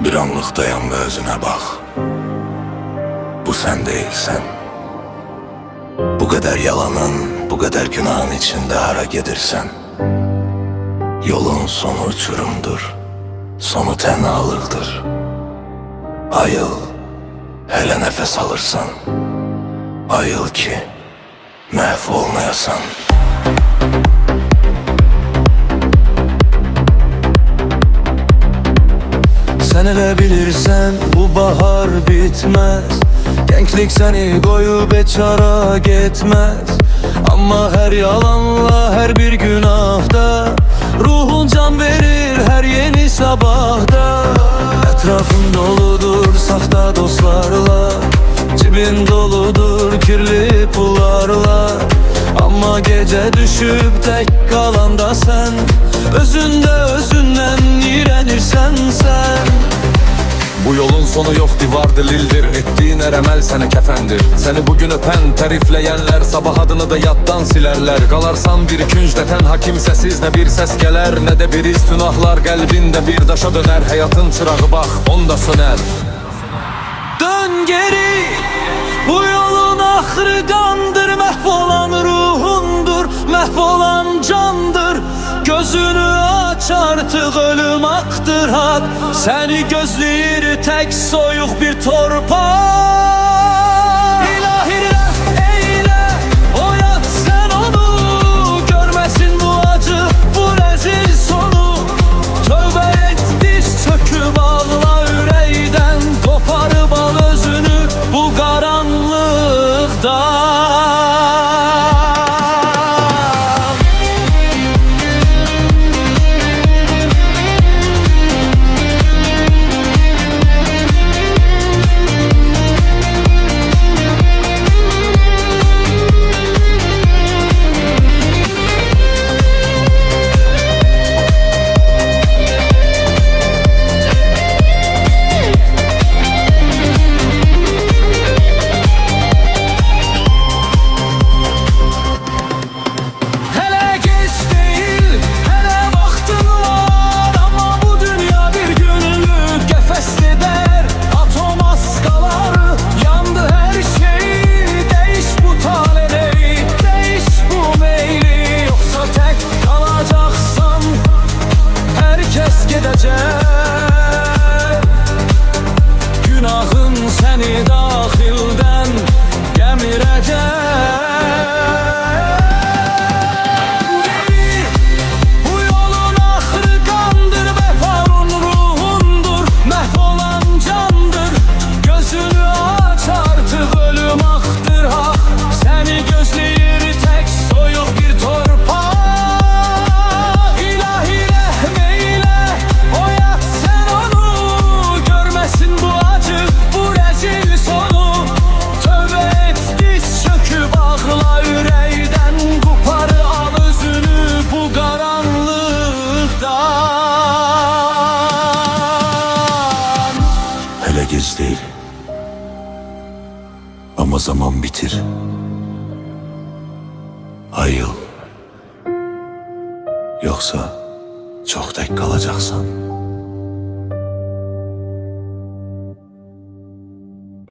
Bir anlık dayan ve özüne bak. Bu sen değilsen. Bu kadar yalanın, bu kadar günahın içinde hara gedirsen. Yolun sonu uçurumdur, sonu tenalıktır. Ayıl, hele nefes alırsan. Ayıl ki mahvolmayasan. Sen elə bilirsən bu bahar bitməz. Gənclik səni qoyub beçara getməz. Amma hər yalanla, hər bir günahda ruhun can verir hər yeni sabahda. Ətrafın doludur saxta dostlarla, cibin doludur kirli pullarla. Amma gecə düşüb tək qalanda sən özündə özündən iğrənirsən sən. Bu yolun sonu yok, divar delildir. Ettiğin her emel sana kefendir. Seni bugün öpen, terifleyenler sabah adını da yattan silerler. Kalarsan bir küncdeten ha kimsesiz, ne bir ses geler ne de bir iz. Tünahlar kalbinde bir daşa döner. Hayatın çırağı bak onda söner. Dön geri, bu yolun ahırı qandır. Məhvolan ruhundur, məhvolan candır. Gözünü aç artıq, ölüm aktır hak. Səni gözləyir tək soyuq bir torpaq. İlahi rəhm eylə, oyat sən onu. Görməsin bu acı, bu rəzil sonu. Tövbə et, diz çöküb ağla ürəkdən. Qoparıb al özünü bu qaranlıqdan. Günahın səni daxildən gəmirəcək. Bu yolun axırı qandır, vəfanın ruhundur, məhvolan candır. Gözünü aç artıq, ölüm axdır haq. Səni gözləyir tək soyuq bir torpaq. İlahi rəhm eylə, oyat sən onu. Görməsin bu acı, bu rəzil sonu. Tövbə et, diz çöküb ağla ürəkdən. Qoparı al özünü bu qaranlıqdan. Hele gec değil. Ama zaman bitir. Ayıl. Yoksa çok tek kalacaksan.